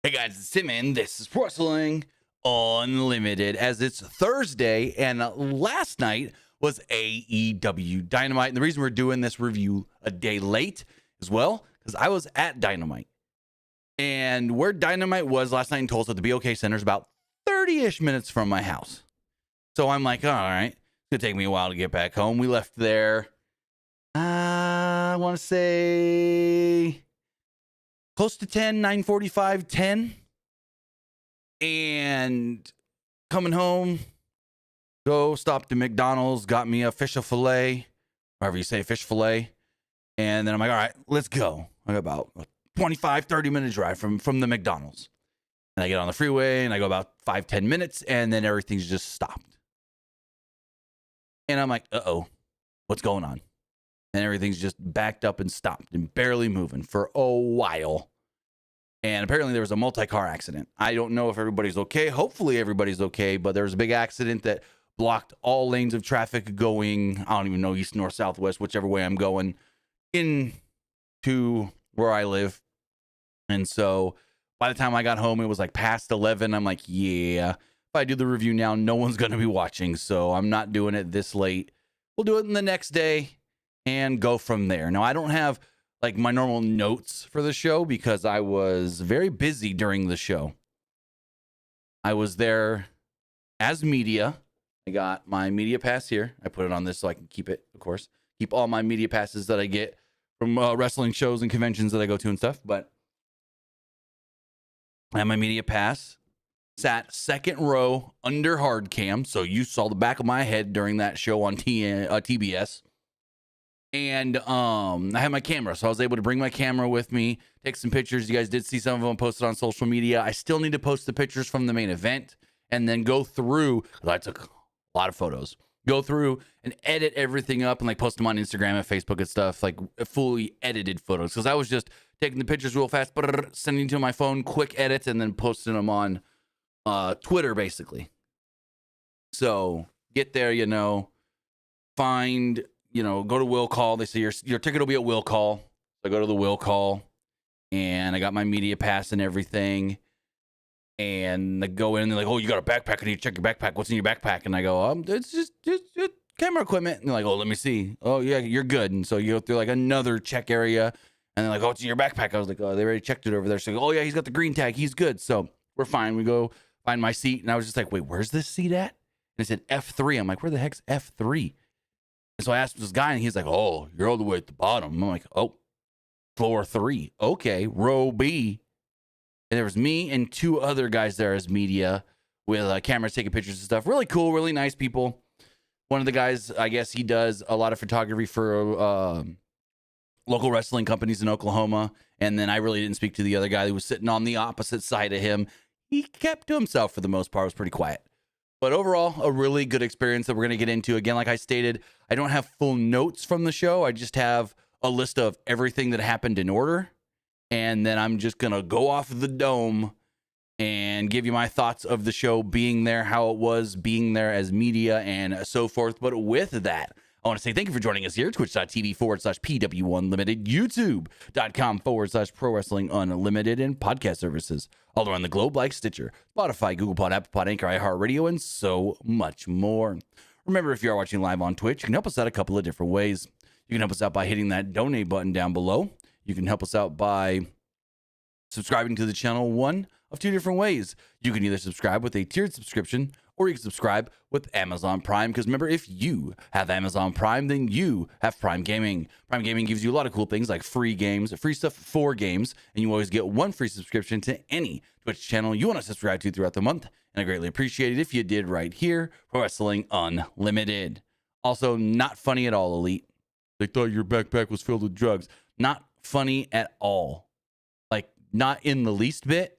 Hey guys, it's Tim, and this is Wrestling Unlimited, as it's Thursday, and last night was AEW Dynamite. And the reason we're doing this review a day late as well, because I was at Dynamite. And where Dynamite was last night in Tulsa at the BOK Center is about 30-ish minutes from my house. So I'm like, all right, it's going to take me a while to get back home. We left there, I want to say close to 10, 9:45, 10. And coming home, stopped at McDonald's, got me a fish fillet, however you say fish fillet. And then I'm like, all right, let's go. I got about a 25, 30-minute drive from the McDonald's. And I get on the freeway, and I go about 5, 10 minutes, and then everything's just stopped. And I'm like, uh-oh, what's going on? And everything's just backed up and stopped and barely moving for a while. And apparently there was a multi-car accident. I don't know if everybody's okay. Hopefully everybody's okay, but there was a big accident that blocked all lanes of traffic going, I don't even know, east, north, south, west, whichever way I'm going, into where I live. And so by the time I got home, it was like past 11. I'm like, yeah, if I do the review now, no one's going to be watching. So I'm not doing it this late. We'll do it the next day and go from there. Now, I don't have like my normal notes for the show because I was very busy during the show. I was there as media. I got my media pass here. I put it on this so I can keep it, of course. Keep all my media passes that I get from wrestling shows and conventions that I go to and stuff. But I have my media pass. Sat second row under hard cam. So you saw the back of my head during that show on TBS. And I had my camera, so I was able to bring my camera with me, take some pictures. You guys did see some of them posted on social media. I still need to post the pictures from the main event and then go through, because I took a lot of photos, go through and edit everything up and like post them on Instagram and Facebook and stuff, like fully edited photos. Because I was just taking the pictures real fast, sending to my phone, quick edits, and then posting them on Twitter, basically. So get there, find... go to will call. They say your ticket will be at will call. So I go to the will call, and I got my media pass and everything. And I go in, and they're like, "Oh, you got a backpack? I need to check your backpack. What's in your backpack?" And I go, it's just camera equipment." And they're like, "Oh, let me see. Oh, yeah, you're good." And so you go through like another check area, and they're like, "Oh, it's in your backpack." I was like, "Oh, they already checked it over there." So, "Oh yeah, he's got the green tag. He's good." So we're fine. We go find my seat, and I was just like, "Wait, where's this seat at?" And it said F3. I'm like, "Where the heck's F3?" And so I asked this guy, and he's like, "Oh, you're all the way at the bottom." I'm like, "Oh, floor 3. Okay, row B." And there was me and 2 other guys there as media with cameras taking pictures and stuff. Really cool, really nice people. One of the guys, I guess he does a lot of photography for local wrestling companies in Oklahoma. And then I really didn't speak to the other guy who was sitting on the opposite side of him. He kept to himself for the most part. It was pretty quiet. But overall, a really good experience that we're going to get into. Again, like I stated, I don't have full notes from the show. I just have a list of everything that happened in order. And then I'm just going to go off the dome and give you my thoughts of the show being there, how it was being there as media and so forth. But with that, I want to say thank you for joining us here at twitch.tv/PWU Unlimited, youtube.com/Pro Wrestling Unlimited, and podcast services all around the globe like Stitcher, Spotify, Google Pod, Apple Pod, Anchor, iHeartRadio, and so much more. Remember, if you are watching live on Twitch, you can help us out a couple of different ways. You can help us out by hitting that donate button down below. You can help us out by subscribing to the channel one of 2 different ways. You can either subscribe with a tiered subscription, or you can subscribe with Amazon Prime. Because remember, if you have Amazon Prime, then you have Prime Gaming. Prime Gaming gives you a lot of cool things like free games, free stuff for games, and you always get 1 free subscription to any Twitch channel you want to subscribe to throughout the month. And I greatly appreciate it if you did right here, Pro Wrestling Unlimited. Also, not funny at all, Elite. They thought your backpack was filled with drugs. Not funny at all. Like, not in the least bit.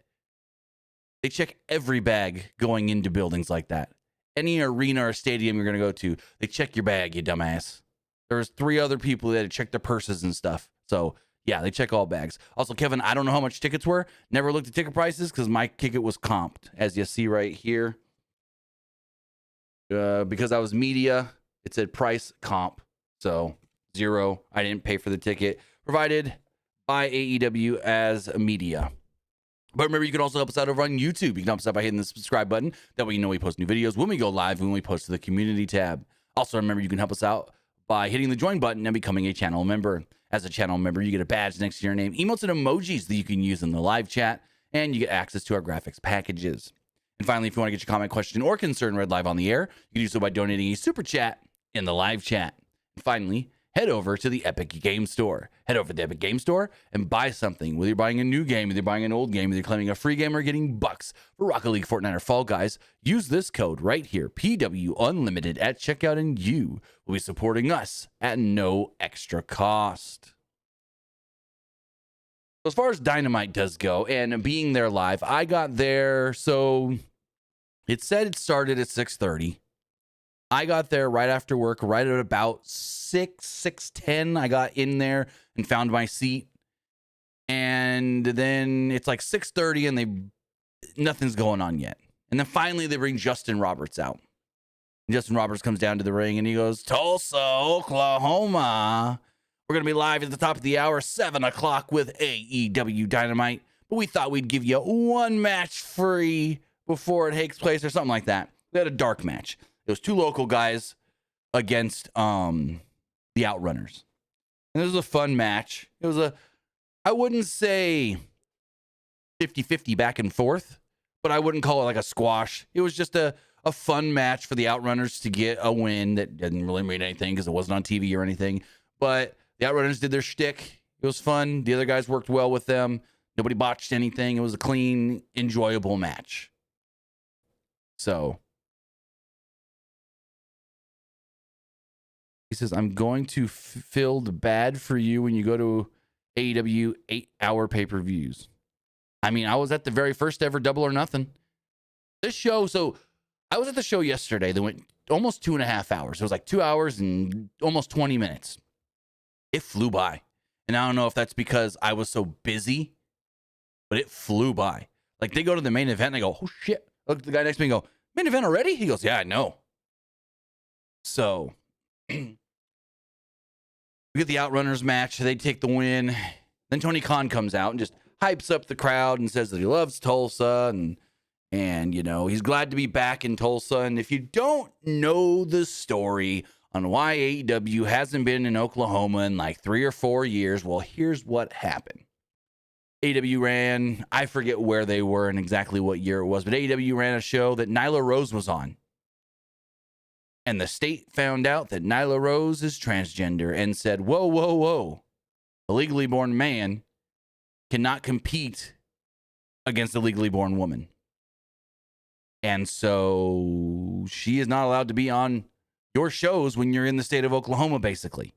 They check every bag going into buildings like that. Any arena or stadium you're going to go to, they check your bag, you dumbass. There was 3 other people that had checked their purses and stuff. So, yeah, they check all bags. Also, Kevin, I don't know how much tickets were. Never looked at ticket prices because my ticket was comped, as you see right here. Because I was media, it said price comp. So, 0. I didn't pay for the ticket. Provided by AEW as media. But remember, you can also help us out over on YouTube. You can help us out by hitting the subscribe button. That way you know we post new videos, when we go live, when we post to the community tab. Also, remember, you can help us out by hitting the join button and becoming a channel member. As a channel member, you get a badge next to your name, emotes and emojis that you can use in the live chat, and you get access to our graphics packages. And finally, if you want to get your comment, question, or concern read live on the air, you can do so by donating a super chat in the live chat. And finally, head over to the Epic Game Store. Head over to the Epic Game Store and buy something. Whether you're buying a new game, whether you're buying an old game, whether you're claiming a free game or getting bucks for Rocket League, Fortnite, or Fall Guys, use this code right here, PW Unlimited at checkout, and you will be supporting us at no extra cost. As far as Dynamite does go, and being there live, I got there, so it said it started at 6:30. I got there right after work, right at about 6:10. I got in there and found my seat. And then it's like 6:30 and nothing's going on yet. And then finally they bring Justin Roberts out. And Justin Roberts comes down to the ring and he goes, Tulsa, Oklahoma. We're going to be live at the top of the hour, 7 o'clock with AEW Dynamite. But we thought we'd give you one match free before it takes place or something like that. They had a dark match. It was two local guys against the Outrunners. And it was a fun match. It was I wouldn't say 50-50 back and forth, but I wouldn't call it like a squash. It was just a fun match for the Outrunners to get a win that didn't really mean anything because it wasn't on TV or anything. But the Outrunners did their shtick. It was fun. The other guys worked well with them. Nobody botched anything. It was a clean, enjoyable match. So he says, I'm going to feel bad for you when you go to AEW 8-hour pay-per-views. I mean, I was at the very first ever Double or Nothing. This show, so I was at the show yesterday that went almost 2.5 hours. It was like 2 hours and almost 20 minutes. It flew by. And I don't know if that's because I was so busy, but it flew by. Like, they go to the main event and I go, oh shit. Look at the guy next to me and go, main event already? He goes, yeah, I know. So we get the Outrunners match. They take the win. Then Tony Khan comes out and just hypes up the crowd and says that he loves Tulsa and you know, he's glad to be back in Tulsa. And if you don't know the story on why AEW hasn't been in Oklahoma in like 3 or 4 years, well, here's what happened. AEW ran, I forget where they were and exactly what year it was, but AEW ran a show that Nyla Rose was on. And the state found out that Nyla Rose is transgender and said, whoa, whoa, whoa. A legally born man cannot compete against a legally born woman. And so she is not allowed to be on your shows when you're in the state of Oklahoma, basically.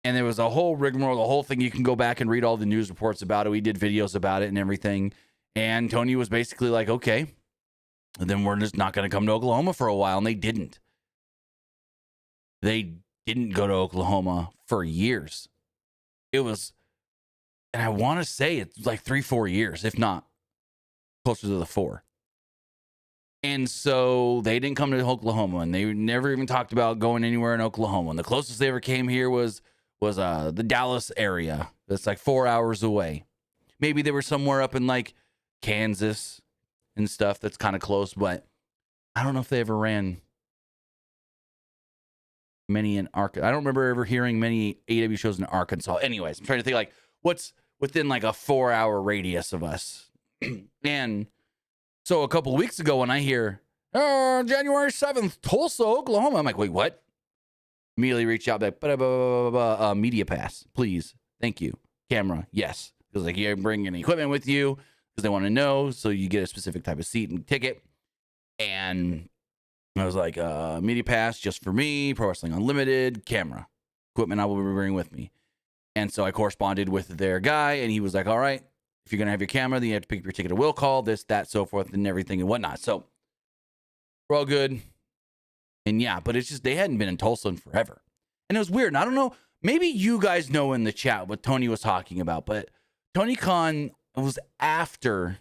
And there was a whole rigmarole, the whole thing. You can go back and read all the news reports about it. We did videos about it and everything. And Tony was basically like, okay, then we're just not going to come to Oklahoma for a while. And they didn't. They didn't go to Oklahoma for years. It was, and I want to say it's like 3-4 years, if not closer to the 4. And so they didn't come to Oklahoma, and they never even talked about going anywhere in Oklahoma. And the closest they ever came here was the Dallas area. That's like 4 hours away. Maybe they were somewhere up in like Kansas and stuff that's kind of close, but I don't know if they ever ran many in Arkansas. I don't remember ever hearing many AEW shows in Arkansas. Anyways, I'm trying to think like what's within like a 4-hour radius of us. And so a couple of weeks ago when I hear, January 7th, Tulsa, Oklahoma, I'm like, wait, what? Immediately reach out, like, media pass, please. Thank you. Camera, yes. Because like, you bring any equipment with you because they want to know. So you get a specific type of seat and ticket. And I was like, media pass just for me, Pro Wrestling Unlimited, camera. Equipment I will be bringing with me. And so I corresponded with their guy, and he was like, all right, if you're going to have your camera, then you have to pick up your ticket at will call, this, that, so forth, and everything and whatnot. So we're all good. And yeah, but it's just, they hadn't been in Tulsa in forever. And it was weird. And I don't know, maybe you guys know in the chat what Tony was talking about, but Tony Khan was after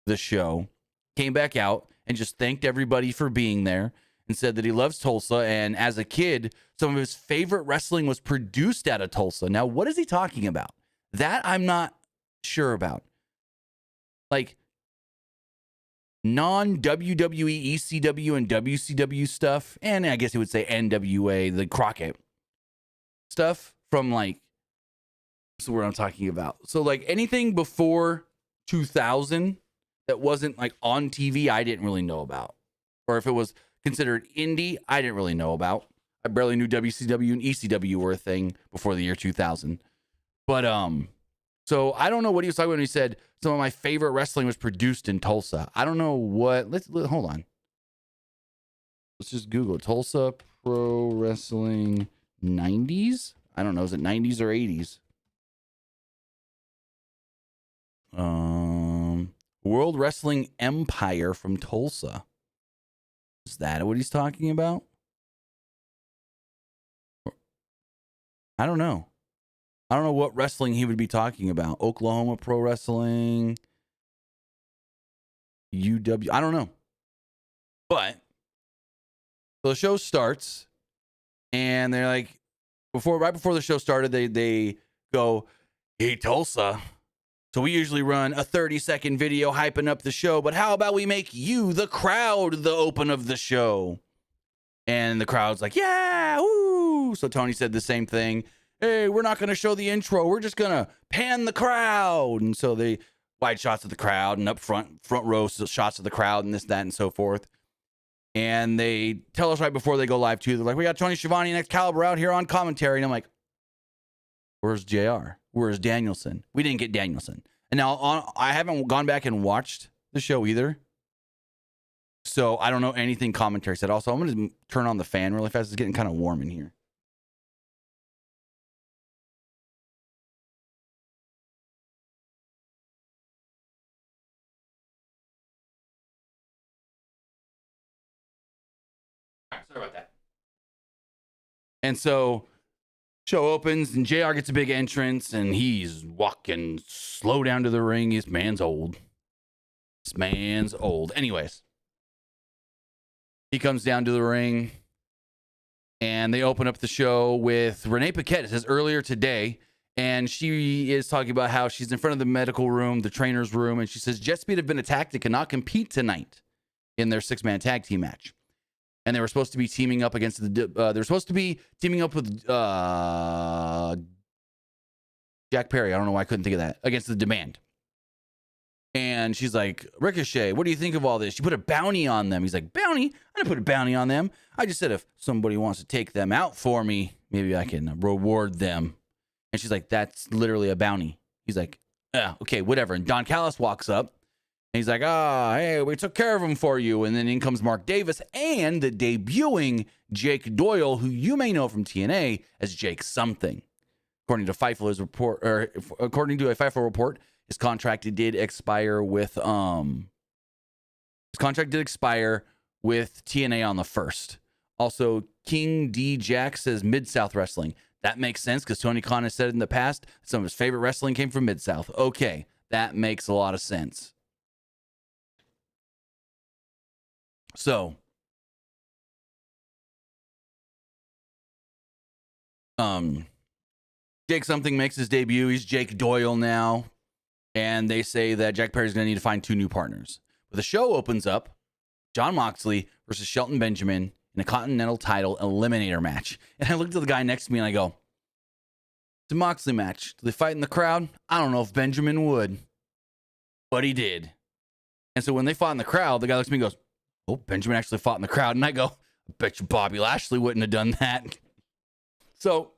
the show, came back out and just thanked everybody for being there and said that he loves Tulsa. And as a kid, some of his favorite wrestling was produced out of Tulsa. Now, what is he talking about? That I'm not sure about. like non-WWE, ECW, and WCW stuff, and I guess you would say NWA, the Crockett stuff from like, so what I'm talking about. So like anything before 2000 that wasn't like on TV, I didn't really know about. Or if it was considered indie, I didn't really know about. I barely knew WCW and ECW were a thing before the year 2000. But so I don't know what he was talking about when he said some of my favorite wrestling was produced in Tulsa. I don't know what. Let's hold on. Let's just Google Tulsa Pro Wrestling 90s. I don't know. Is it 90s or 80s? World Wrestling Empire from Tulsa. Is that what he's talking about? I don't know. I don't know what wrestling he would be talking about. Oklahoma Pro Wrestling, UW. I don't know. But so the show starts, and they're like, right before the show started, they go, "Hey, Tulsa. So we usually run a 30-second video hyping up the show, but how about we make you, the crowd, the open of the show?" And the crowd's like, "Yeah, woo!" So Tony said the same thing. "Hey, we're not going to show the intro. We're just going to pan the crowd." And so they wide shots of the crowd and up front row shots of the crowd and this, that, and so forth. And they tell us right before they go live too, they're like, "We got Tony Schiavone and Excalibur out here on commentary." And I'm like, "Where's JR? Where's Danielson?" We didn't get Danielson. And now I haven't gone back and watched the show either. So I don't know anything commentary said. Also, I'm going to turn on the fan really fast. It's getting kind of warm in here. Sorry about that. And so show opens and JR gets a big entrance and he's walking slow down to the ring. This man's old. Anyways, he comes down to the ring and they open up the show with Renee Paquette. It says earlier today. And she is talking about how she's in front of the medical room, the trainer's room. And she says Jet Speed have been attacked and cannot compete tonight in their 6-man tag team match. And they were supposed to be teaming up against they're supposed to be teaming up with Jack Perry. I don't know why I couldn't think of that. Against the Demand. And she's like, "Ricochet, what do you think of all this? You put a bounty on them." He's like, "Bounty? I didn't put a bounty on them. I just said if somebody wants to take them out for me, maybe I can reward them." And she's like, "That's literally a bounty." He's like, "Yeah, okay, whatever." And Don Callis walks up. And he's like, "Hey, we took care of him for you." And then in comes Mark Davis and the debuting Jake Doyle, who you may know from TNA as Jake something. According to a FIFO report, his contract did expire with TNA on the 1st. Also, King D Jack says Mid-South Wrestling. That makes sense because Tony Khan has said in the past some of his favorite wrestling came from Mid-South. Okay, that makes a lot of sense. So, Jake something makes his debut. He's Jake Doyle now. And they say that Jack Perry's going to need to find 2 new partners. But the show opens up, Jon Moxley versus Shelton Benjamin in a Continental title eliminator match. And I looked at the guy next to me and I go, "It's a Moxley match. Do they fight in the crowd? I don't know if Benjamin would." But he did. And so when they fought in the crowd, the guy looks at me and goes, "Oh, Benjamin actually fought in the crowd." And I go, "I bet you Bobby Lashley wouldn't have done that." So,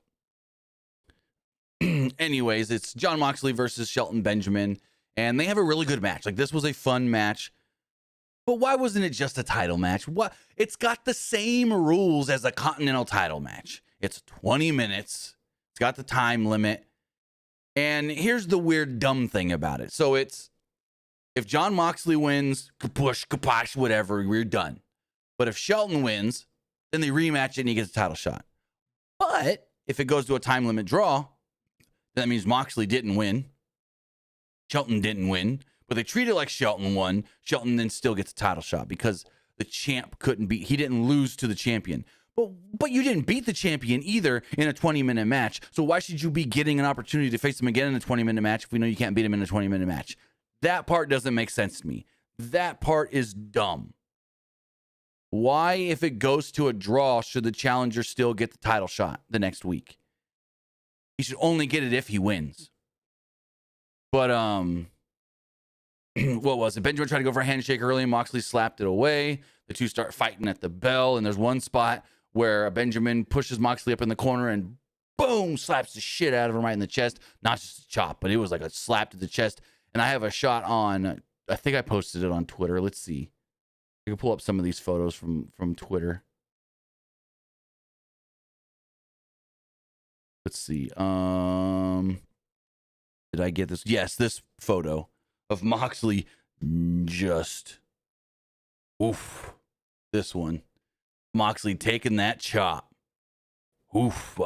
anyways, it's Jon Moxley versus Shelton Benjamin. And they have a really good match. Like, this was a fun match. But why wasn't it just a title match? What? It's got the same rules as a Continental title match. It's 20 minutes. It's got the time limit. And here's the weird, dumb thing about it. So it's, if Jon Moxley wins, kapush, kaposh, whatever, we're done. But if Shelton wins, then they rematch it and he gets a title shot. But if it goes to a time limit draw, that means Moxley didn't win. Shelton didn't win. But they treat it like Shelton won. Shelton then still gets a title shot because the champ he didn't lose to the champion. But you didn't beat the champion either in a 20-minute match. So why should you be getting an opportunity to face him again in a 20-minute match if we know you can't beat him in a 20-minute match? That part doesn't make sense to me. That part is dumb. Why, if it goes to a draw, should the challenger still get the title shot the next week? He should only get it if he wins. But, what was it? Benjamin tried to go for a handshake early, and Moxley slapped it away. The two start fighting at the bell, and there's one spot where Benjamin pushes Moxley up in the corner and boom, slaps the shit out of him right in the chest. Not just a chop, but it was like a slap to the chest. And I have a shot on, I think I posted it on Twitter. Let's see. I can pull up some of these photos from Twitter. Let's see. Did I get this? Yes, this photo of Moxley just, oof. This one. Moxley taking that chop. Oof.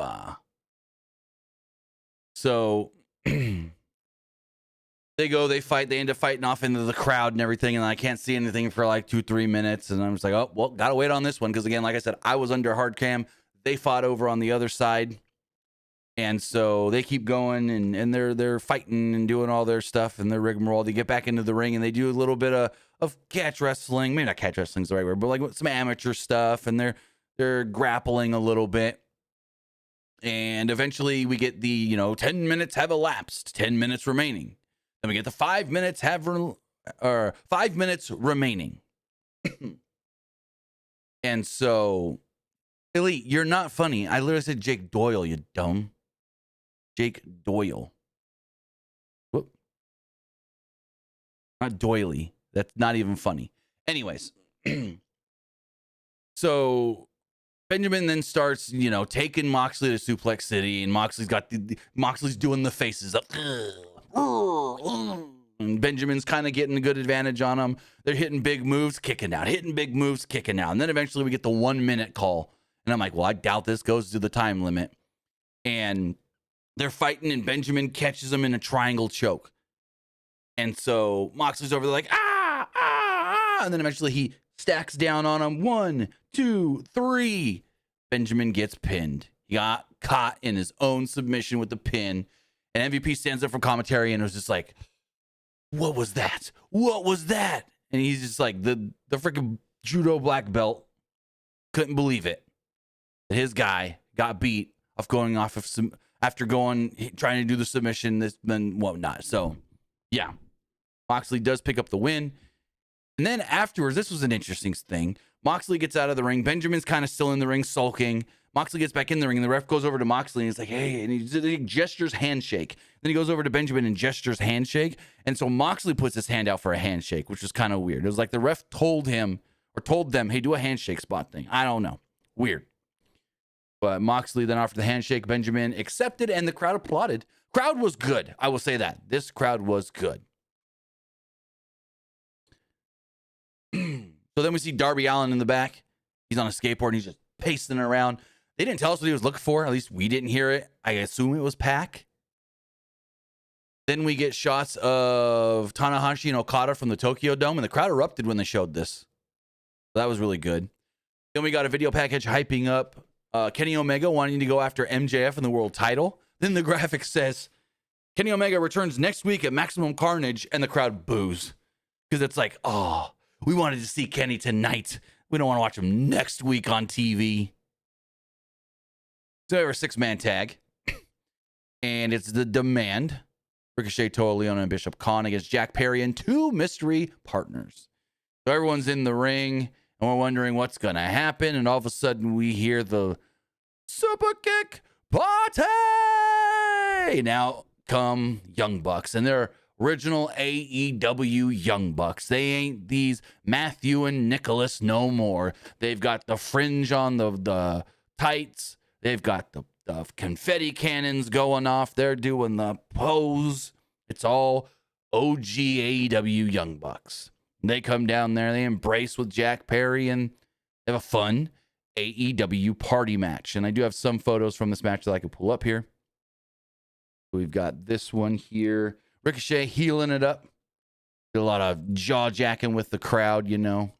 So they go, they fight, they end up fighting off into the crowd and everything, and I can't see anything for like 2-3 minutes, and I'm just like, oh, well, gotta wait on this one, because again, like I said, I was under hard cam. They fought over on the other side, and so they keep going, and they're fighting and doing all their stuff and their rigmarole. They get back into the ring, and they do a little bit of catch wrestling. Maybe not catch wrestling is the right word, but like some amateur stuff, and they're grappling a little bit. And eventually we get the, 10 minutes have elapsed, 10 minutes remaining. Then we get the 5 minutes 5 minutes remaining. And so, Elite, you're not funny. I literally said Jake Doyle, you dumb. Jake Doyle. Whoop. Not doily. That's not even funny. Anyways. So Benjamin then starts, taking Moxley to Suplex City, and Moxley's doing the faces up. And Benjamin's kind of getting a good advantage on him. They're hitting big moves, kicking out, hitting big moves, kicking out. And then eventually we get the 1 minute call. And I'm like, well, I doubt this goes to the time limit. And they're fighting, and Benjamin catches him in a triangle choke. And so Moxley's over there like, ah. And then eventually he stacks down on him. 1, 2, 3. Benjamin gets pinned. He got caught in his own submission with the pin. And MVP stands up from commentary and was just like, what was that? What was that? And he's just like, the freaking judo black belt couldn't believe it. His guy got beat off going off of some, after trying to do the submission, then whatnot. So, yeah. Moxley does pick up the win. And then afterwards, this was an interesting thing. Moxley gets out of the ring. Benjamin's kind of still in the ring sulking. Moxley gets back in the ring, and the ref goes over to Moxley, and he's like, hey, and he gestures handshake. Then he goes over to Benjamin and gestures handshake. And so Moxley puts his hand out for a handshake, which was kind of weird. It was like the ref told them, hey, do a handshake spot thing. I don't know. Weird. But Moxley then offered the handshake. Benjamin accepted, and the crowd applauded. Crowd was good. I will say that. This crowd was good. So then we see Darby Allin in the back. He's on a skateboard, and he's just pacing around. They didn't tell us what he was looking for. At least we didn't hear it. I assume it was Pac. Then we get shots of Tanahashi and Okada from the Tokyo Dome, and the crowd erupted when they showed this. So that was really good. Then we got a video package hyping up Kenny Omega wanting to go after MJF in the world title. Then the graphic says, Kenny Omega returns next week at Maximum Carnage, and the crowd boos. Because it's like, oh, we wanted to see Kenny tonight. We don't want to watch him next week on TV. So we have a 6-man tag. And it's the Demand. Ricochet, Toa Leon, and Bishop Khan against Jack Perry and 2 mystery partners. So everyone's in the ring, and we're wondering what's going to happen. And all of a sudden, we hear the Super Kick Party! Now come Young Bucks, and they're original AEW Young Bucks. They ain't these Matthew and Nicholas no more. They've got the fringe on the tights. They've got the confetti cannons going off. They're doing the pose. It's all OG AEW Young Bucks. They come down there. They embrace with Jack Perry, and they have a fun AEW party match. And I do have some photos from this match that I could pull up here. We've got this one here. Ricochet healing it up. Did a lot of jaw jacking with the crowd, So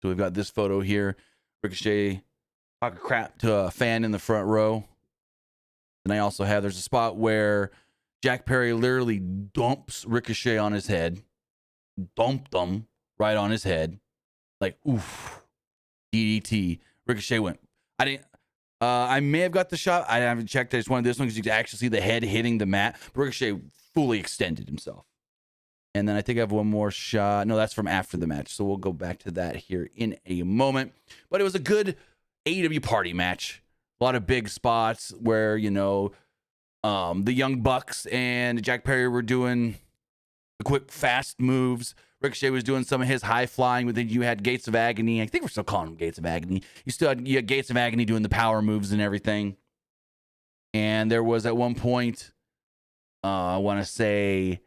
we've got this photo here. Ricochet talking crap to a fan in the front row. And I also have, there's a spot where Jack Perry literally dumps Ricochet on his head. dumped him right on his head. Like, oof, DDT. Ricochet went. I may have got the shot. I haven't checked. I just wanted this one because you can actually see the head hitting the mat. But Ricochet fully extended himself. And then I think I have one more shot. No, that's from after the match. So we'll go back to that here in a moment. But it was a good AEW party match. A lot of big spots where, the Young Bucks and Jack Perry were doing the quick, fast moves. Ricochet was doing some of his high flying, but then you had Gates of Agony. I think we're still calling him Gates of Agony. You had Gates of Agony doing the power moves and everything. And there was at one point, I want to say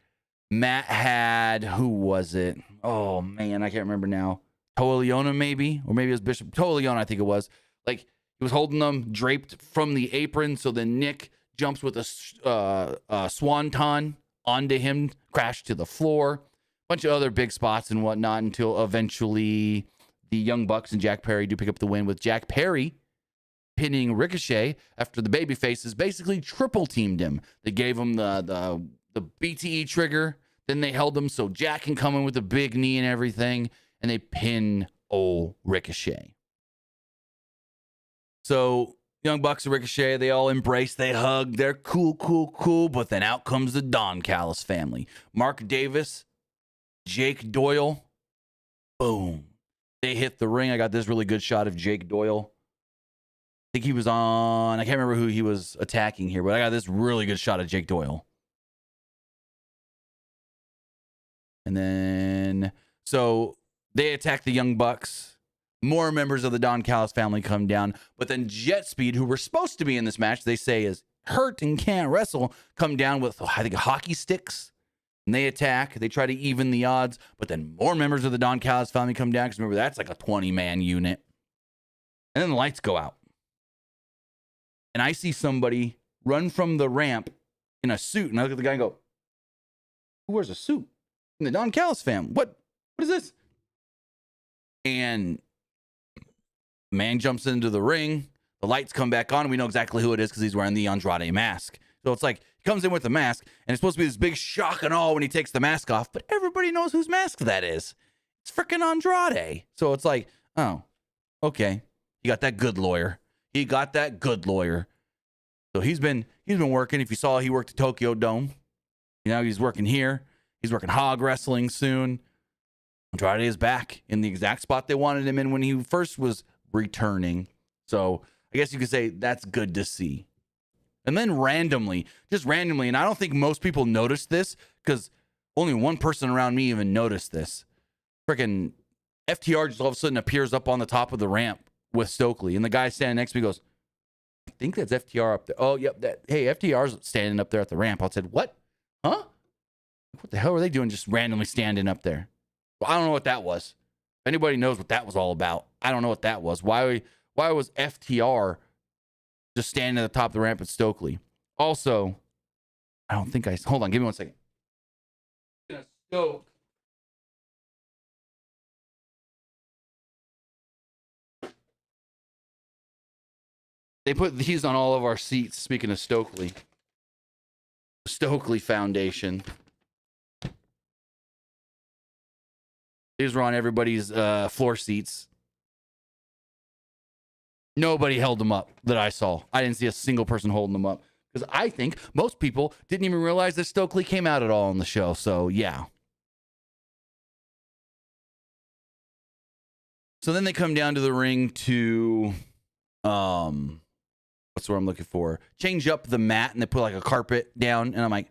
Matt had, who was it? Oh man, I can't remember now. Toa Leona maybe, or maybe it was Bishop. Toa Leona, I think it was. Like he was holding them draped from the apron. So then Nick jumps with a swanton onto him, crashed to the floor. Bunch of other big spots and whatnot until eventually the Young Bucks and Jack Perry do pick up the win with Jack Perry pinning Ricochet after the baby faces basically triple teamed him. They gave him the BTE trigger. Then they held him so Jack can come in with a big knee and everything. And they pin old Ricochet. So Young Bucks and Ricochet, they all embrace, they hug. They're cool. But then out comes the Don Callis family. Mark Davis, Jake Doyle, boom. They hit the ring. I got this really good shot of Jake Doyle. I think he was on, I can't remember who he was attacking here, but I got this really good shot of Jake Doyle. And then, so they attack the Young Bucks. More members of the Don Callis family come down. But then Jet Speed, who were supposed to be in this match, they say is hurt and can't wrestle, come down with, I think, hockey sticks. And they attack. They try to even the odds. But then more members of the Don Callis family come down. Because remember, that's like a 20-man unit. And then the lights go out. And I see somebody run from the ramp in a suit. And I look at the guy and go, who wears a suit? In the Don Callis family. What is this? And man jumps into the ring. The lights come back on. And we know exactly who it is because he's wearing the Andrade mask. So it's like he comes in with the mask, and it's supposed to be this big shock and awe when he takes the mask off, but everybody knows whose mask that is. It's freaking Andrade. So it's like, oh, okay. He got that good lawyer. So he's been working. If you saw, he worked at Tokyo Dome. He's working here. He's working hog wrestling soon. Andrade is back in the exact spot they wanted him in when he first was returning. So I guess you could say that's good to see. And then randomly, and I don't think most people noticed this because only one person around me even noticed this. Freaking FTR just all of a sudden appears up on the top of the ramp with Stokely. And the guy standing next to me goes, I think that's FTR up there. Oh, yep. Hey, FTR's standing up there at the ramp. I said, what? Huh? What the hell were they doing just randomly standing up there? Well, I don't know what that was. If anybody knows what that was all about, I don't know what that was. Why was FTR just standing at the top of the ramp at Stokely? Also, hold on, give me 1 second. Stoke. They put these on all of our seats, speaking of Stokely. Stokely Foundation. These were on everybody's floor seats. Nobody held them up that I saw. I didn't see a single person holding them up. Because I think most people didn't even realize that Stokely came out at all on the show. So, yeah. So then they come down to the ring to, what's the word I'm looking for? Change up the mat, and they put like a carpet down. And I'm like,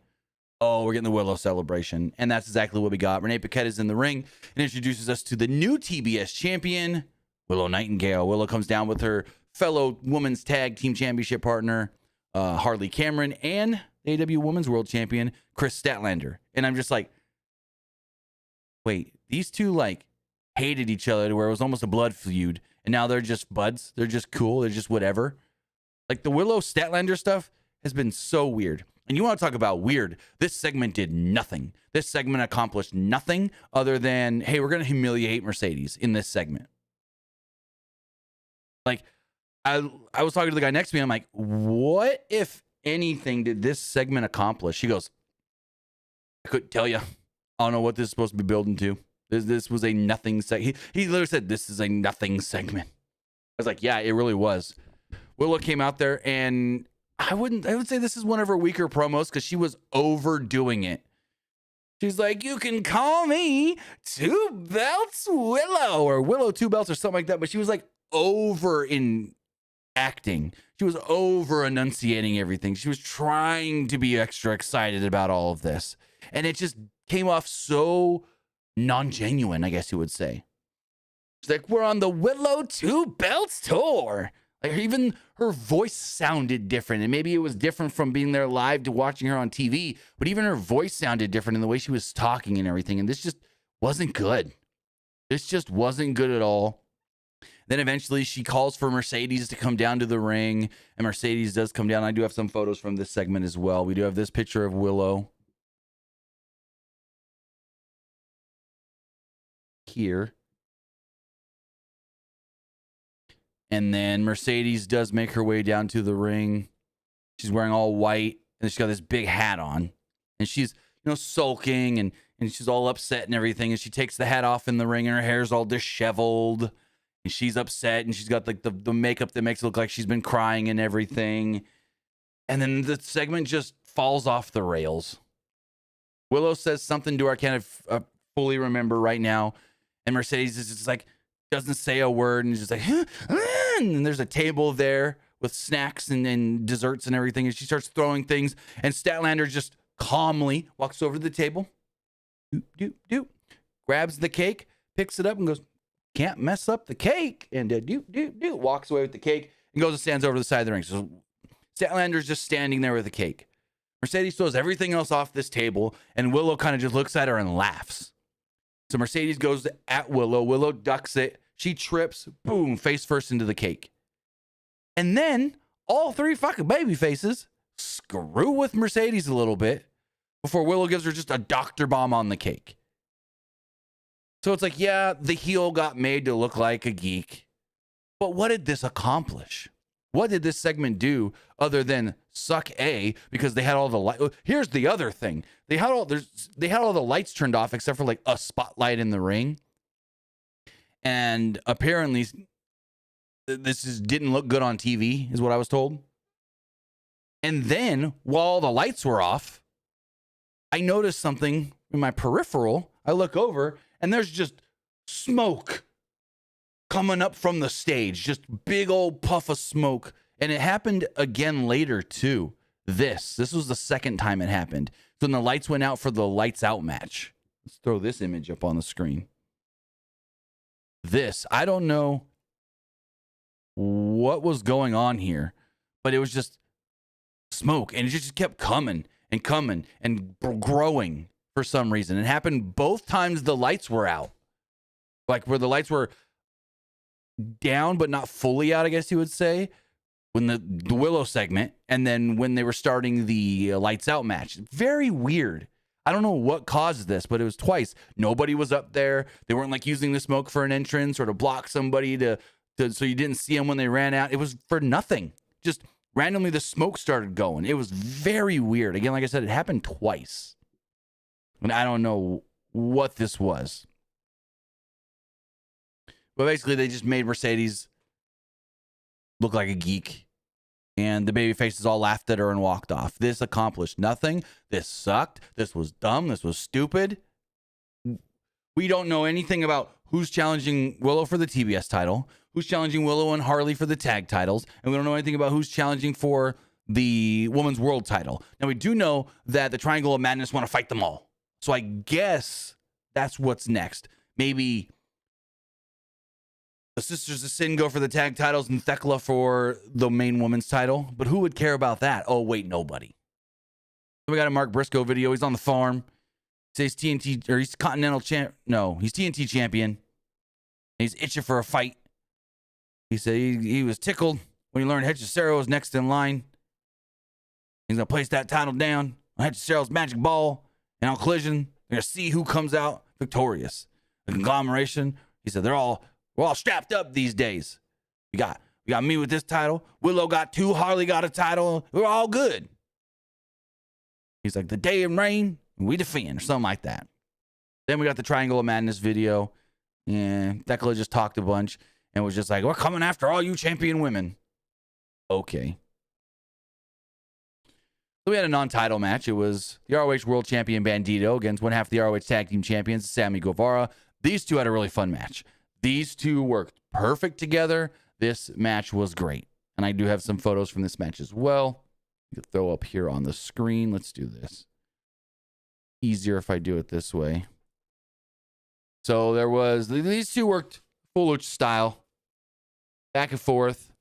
oh, we're getting the Willow celebration. And that's exactly what we got. Renee Paquette is in the ring and introduces us to the new TBS champion, Willow Nightingale. Willow comes down with her fellow women's tag team championship partner, Harley Cameron, and the AEW Women's World Champion, Chris Statlander. And I'm just like, wait, these two like hated each other to where it was almost a blood feud. And now they're just buds. They're just cool. They're just whatever. Like the Willow Statlander stuff has been so weird. And you want to talk about weird. This segment did nothing. This segment accomplished nothing other than, hey, we're going to humiliate Mercedes in this segment. Like, I was talking to the guy next to me. I'm like, what, if anything, did this segment accomplish? He goes, I couldn't tell you. I don't know what this is supposed to be building to. This was a nothing segment. He literally said, this is a nothing segment. I was like, yeah, it really was. Willow came out there, and I would say this is one of her weaker promos because she was overdoing it. She's like, you can call me Two Belts Willow, or Willow Two Belts, or something like that. But she was like over in acting. She was over enunciating everything. She was trying to be extra excited about all of this. And it just came off so non-genuine, I guess you would say. She's like, we're on the Willow Two Belts tour. Like, even her voice sounded different. And maybe it was different from being there live to watching her on TV. But even her voice sounded different in the way she was talking and everything. And this just wasn't good. This just wasn't good at all. Then eventually she calls for Mercedes to come down to the ring. And Mercedes does come down. I do have some photos from this segment as well. We do have this picture of Willow here. And then Mercedes does make her way down to the ring. She's wearing all white, and she's got this big hat on. And she's, sulking, and she's all upset and everything. And she takes the hat off in the ring, and her hair's all disheveled. And she's upset, and she's got like the makeup that makes it look like she's been crying and everything. And then the segment just falls off the rails. Willow says something to her I can't fully remember right now. And Mercedes is just like, doesn't say a word, and just like, and there's a table there with snacks and desserts and everything, and she starts throwing things, and Statlander just calmly walks over to the table, grabs the cake, picks it up, and goes, can't mess up the cake, and walks away with the cake and goes and stands over the side of the ring. So Statlander's just standing there with the cake. Mercedes throws everything else off this table, and Willow kind of just looks at her and laughs. So Mercedes goes at Willow. Willow ducks it. She trips. Boom. Face first into the cake. And then all three fucking baby faces screw with Mercedes a little bit before Willow gives her just a doctor bomb on the cake. So it's like, yeah, the heel got made to look like a geek. But what did this accomplish? What did this segment do other than suck A because they had all the light? Here's the other thing. They had all the lights turned off except for like a spotlight in the ring. And apparently this didn't look good on TV is what I was told. And then while the lights were off, I noticed something in my peripheral. I look over and there's just smoke coming up from the stage, just big old puff of smoke. And it happened again later too. This was the second time it happened. So when the lights went out for the lights out match, let's throw this image up on the screen. I don't know what was going on here, but it was just smoke, and it just kept coming and coming and growing for some reason. It happened both times the lights were out, like where the lights were down but not fully out, I guess you would say, when the Willow segment, and then when they were starting the lights out match. Very weird. I don't know what caused this, but it was twice. Nobody was up there. They weren't like using the smoke for an entrance or to block somebody to so you didn't see them when they ran out. It was for nothing. Just randomly the smoke started going. It was very weird. Again, like I said, it happened twice. And I don't know what this was. But basically, they just made Mercedes look like a geek. And the baby faces all laughed at her and walked off. This accomplished nothing. This sucked. This was dumb. This was stupid. We don't know anything about who's challenging Willow for the TBS title, who's challenging Willow and Harley for the tag titles, and we don't know anything about who's challenging for the Women's World title. Now, we do know that the Triangle of Madness want to fight them all. So I guess that's what's next. Maybe the Sisters of Sin go for the tag titles and Thekla for the main women's title. But who would care about that? Oh, wait, nobody. We got a Mark Briscoe video. He's on the farm. Says TNT, or he's Continental champ. No, he's TNT champion. He's itching for a fight. He said he was tickled when he learned Hechicero was next in line. He's going to place that title down on Hechicero's magic ball. And on Collision, they're going to see who comes out victorious. The conglomeration, he said, we're all strapped up these days. We got me with this title. Willow got 2. Harley got a title. We're all good. He's like, the day in rain, we defend, or something like that. Then we got the Triangle of Madness video. And Thecla just talked a bunch and was just like, we're coming after all you champion women. Okay. So we had a non-title match. It was the ROH World Champion Bandito against one half of the ROH Tag Team Champions, Sammy Guevara. These two had a really fun match. These two worked perfect together. This match was great. And I do have some photos from this match as well. You can throw up here on the screen. Let's do this. Easier if I do it this way. So there was, these two worked full lucha style. Back and forth.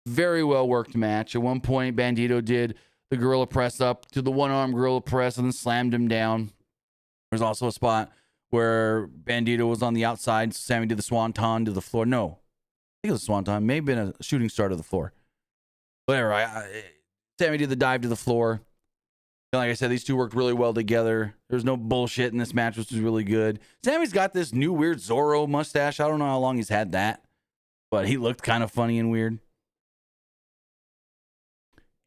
Very well worked match. At one point, Bandito did the gorilla press up to the one-arm gorilla press and then slammed him down. There's also a spot where Bandito was on the outside. Sammy did the swanton to the floor. No, I think it was a swanton. May have been a shooting star to the floor. Whatever. Sammy did the dive to the floor. And like I said, these two worked really well together. There's no bullshit in this match, which was really good. Sammy's got this new weird Zorro mustache. I don't know how long he's had that, but he looked kind of funny and weird.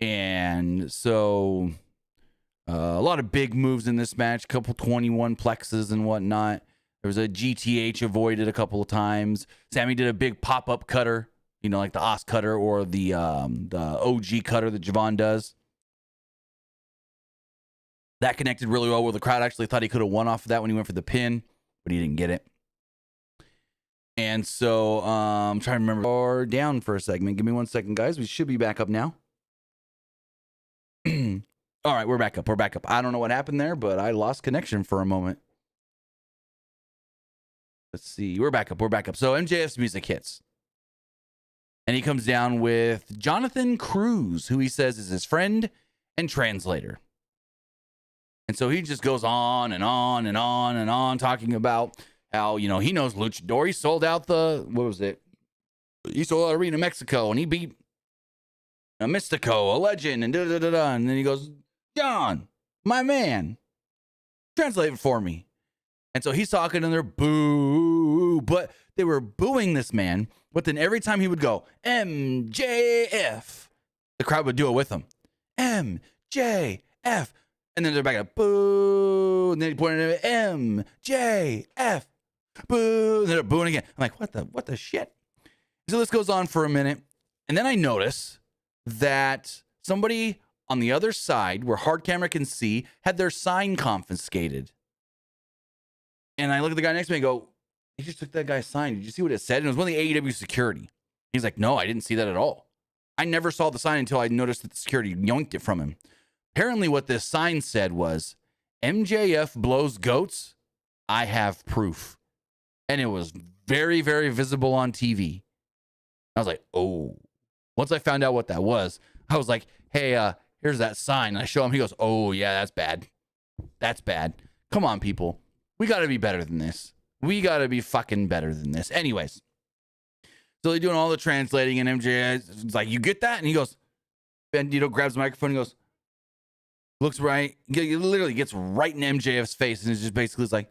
And so a lot of big moves in this match, a couple 21 plexes and whatnot. There was a GTH avoided a couple of times. Sammy did a big pop-up cutter, you know, like the Os cutter or the OG cutter that Javon does. That connected really well where the crowd actually thought he could have won off of that when he went for the pin, but he didn't get it. And so I'm trying to remember. Or down for a segment. Give me 1 second, guys. We should be back up now. All right, we're back up. We're back up. I don't know what happened there, but I lost connection for a moment. Let's see. We're back up. We're back up. So MJF's music hits. And he comes down with Jonathan Cruz, who he says is his friend and translator. And so he just goes on and on and on and on talking about how, you know, he knows Luchador. He sold out the, what was it? He sold out Arena Mexico and he beat a Mystico, a legend, and da-da-da-da. And then he goes, John, my man, translate it for me. And so he's talking and they're boo, but they were booing this man. But then every time he would go, MJF, the crowd would do it with him. MJF. And then they're back up, boo. And then he pointed at MJF, boo. And they're booing again. I'm like, what the shit? So this goes on for a minute. And then I notice that somebody on the other side where hard camera can see had their sign confiscated. And I look at the guy next to me and go, he just took that guy's sign. Did you see what it said? And it was one of the AEW security. He's like, no, I didn't see that at all. I never saw the sign until I noticed that the security yoinked it from him. Apparently what this sign said was, MJF blows goats. I have proof. And it was very, very visible on TV. I was like, oh. Once I found out what that was, I was like, hey, here's that sign. And I show him. He goes, oh, yeah, that's bad. That's bad. Come on, people. We got to be better than this. We got to be fucking better than this. Anyways. So they're doing all the translating, and MJF is like, you get that? And he goes, Bandito grabs the microphone and goes, looks right. He literally gets right in MJF's face, and it's just basically like,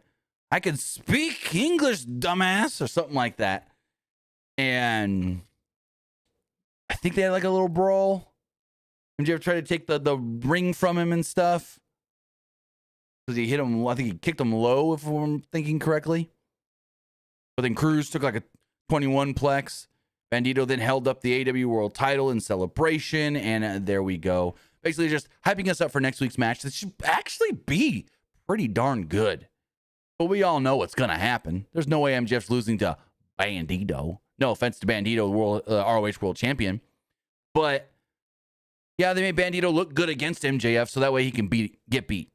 I can speak English, dumbass, or something like that. And I think they had like a little brawl. MJF tried to take the ring from him and stuff. Because he hit him, I think he kicked him low, if I'm thinking correctly. But then Cruz took like a 21 plex. Bandito then held up the AEW World title in celebration. And there we go. Basically just hyping us up for next week's match. This should actually be pretty darn good. But we all know what's going to happen. There's no way MJF's losing to Bandito. No offense to Bandito, World ROH World Champion. But, yeah, they made Bandito look good against MJF so that way he can get beat.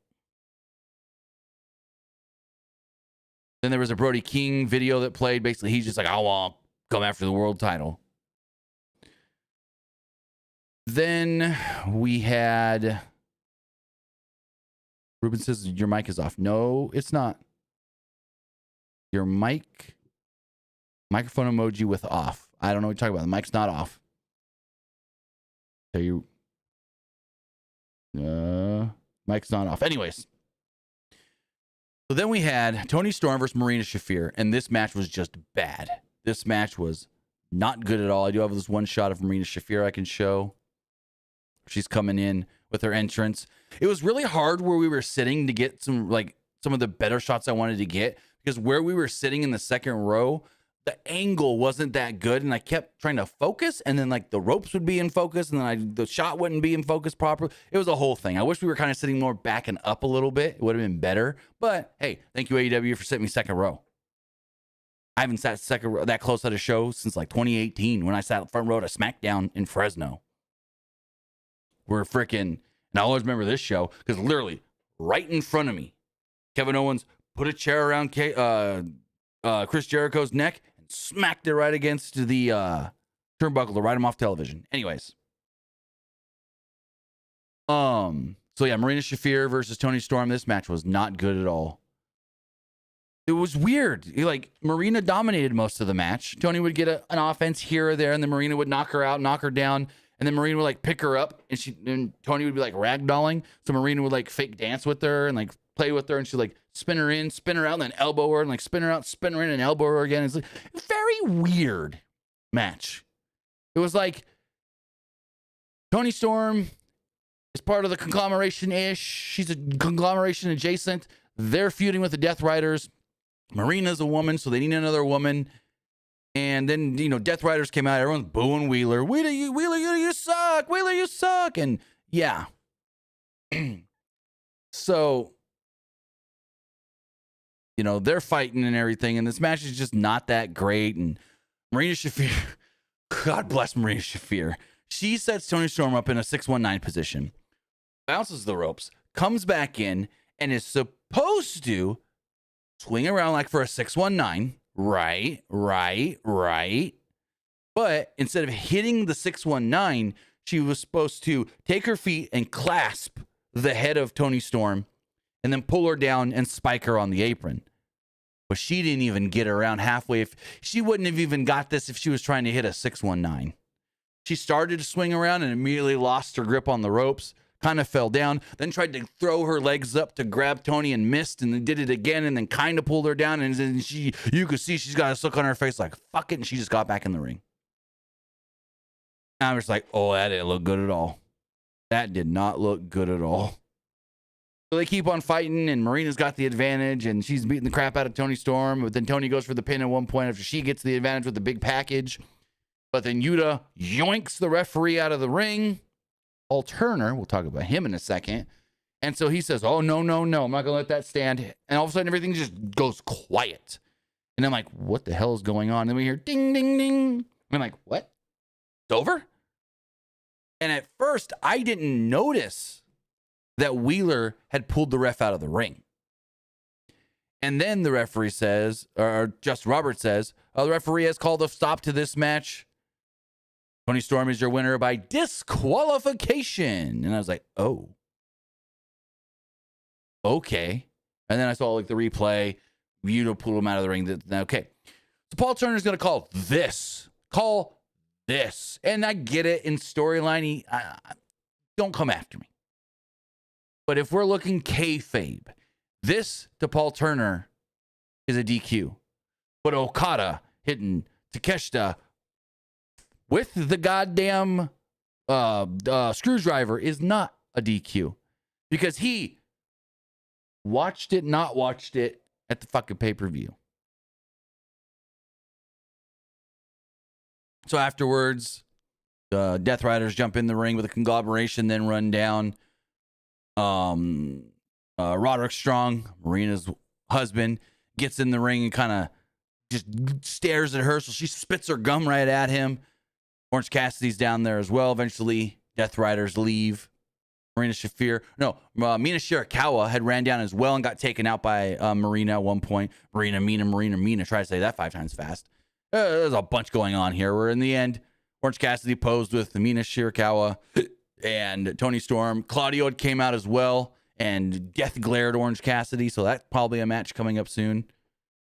Then there was a Brody King video that played. Basically, he's just like, I want to come after the world title. Then we had... Ruben says, your mic is off. No, it's not. Your microphone emoji with off. I don't know what you're talking about. The mic's not off. So you... mic's not off. Anyways. So then we had Tony Storm versus Marina Shafir, and this match was just bad. This match was not good at all. I do have this one shot of Marina Shafir I can show. She's coming in with her entrance. It was really hard where we were sitting to get some, like, some of the better shots I wanted to get, because where we were sitting in the second row, the angle wasn't that good, and I kept trying to focus, and then like the ropes would be in focus, and then the shot wouldn't be in focus properly. It was a whole thing. I wish we were kind of sitting more back and up a little bit. It would have been better. But hey, thank you AEW for sitting me second row. I haven't sat second row that close at a show since like 2018 when I sat front row to SmackDown in Fresno. We're freaking, and I always remember this show because literally right in front of me, Kevin Owens put a chair around Chris Jericho's neck, smacked it right against the turnbuckle to write him off television. Anyways. So yeah, Marina Shafir versus Toni Storm. This match was not good at all. It was weird. Like, Marina dominated most of the match. Toni would get an offense here or there, and then Marina would knock her out, knock her down, and then Marina would like pick her up, and Toni would be like ragdolling. So Marina would like fake dance with her and like play with her, and she'd like spin her in, spin her out, and then elbow her, and like spin her out, spin her in, and elbow her again. It's like a very weird match. It was like Toni Storm is part of the conglomeration-ish. She's a conglomeration adjacent. They're feuding with the Death Riders. Marina's a woman, so they need another woman. And then, you know, Death Riders came out. Everyone's booing Wheeler. Wheeler, you suck. Wheeler, you suck. And yeah. So, you know, they're fighting and everything. And this match is just not that great. And Marina Shafir, God bless Marina Shafir. She sets Toni Storm up in a 619 position, bounces the ropes, comes back in, and is supposed to swing around like for a 619. Right. But instead of hitting the 619, she was supposed to take her feet and clasp the head of Toni Storm and then pull her down and spike her on the apron. But she didn't even get around halfway. She wouldn't have even got this if she was trying to hit a 619. She started to swing around and immediately lost her grip on the ropes, kind of fell down, then tried to throw her legs up to grab Toni and missed, and then did it again, and then kind of pulled her down, and then you could see she's got a look on her face like, fuck it, and she just got back in the ring. And I'm just like, oh, that didn't look good at all. That did not look good at all. So they keep on fighting, and Marina's got the advantage, and she's beating the crap out of Toni Storm, but then Toni goes for the pin at one point after she gets the advantage with the big package. But then Yuta yoinks the referee out of the ring. Paul Turner, we'll talk about him in a second. And so he says, oh, no, I'm not going to let that stand. And all of a sudden, everything just goes quiet. And I'm like, what the hell is going on? And then we hear ding, ding, ding. And I'm like, what? It's over? And at first, I didn't notice that Wheeler had pulled the ref out of the ring. And then the referee says, or Justin Roberts says, the referee has called a stop to this match. Toni Storm is your winner by disqualification. And I was like, oh. Okay. And then I saw like the replay. Yuta pulled him out of the ring. Okay. So Paul Turner's going to call this. Call this. And I get it in storyline. Don't come after me. But if we're looking kayfabe, this to Paul Turner is a DQ. But Okada hitting Takeshita with the goddamn screwdriver is not a DQ. Because he watched it at the fucking pay-per-view. So afterwards, the Death Riders jump in the ring with a conglomeration, then run down. Roderick Strong, Marina's husband, gets in the ring and kind of just stares at her. So she spits her gum right at him. Orange Cassidy's down there as well. Eventually, Death Riders leave. Mina Shirakawa had ran down as well and got taken out by Marina at one point. Marina. Try to say that 5 times fast. There's a bunch going on here. Where in the end, Orange Cassidy posed with Mina Shirakawa and Toni Storm. Claudio came out as well and death glared Orange Cassidy. So that's probably a match coming up soon.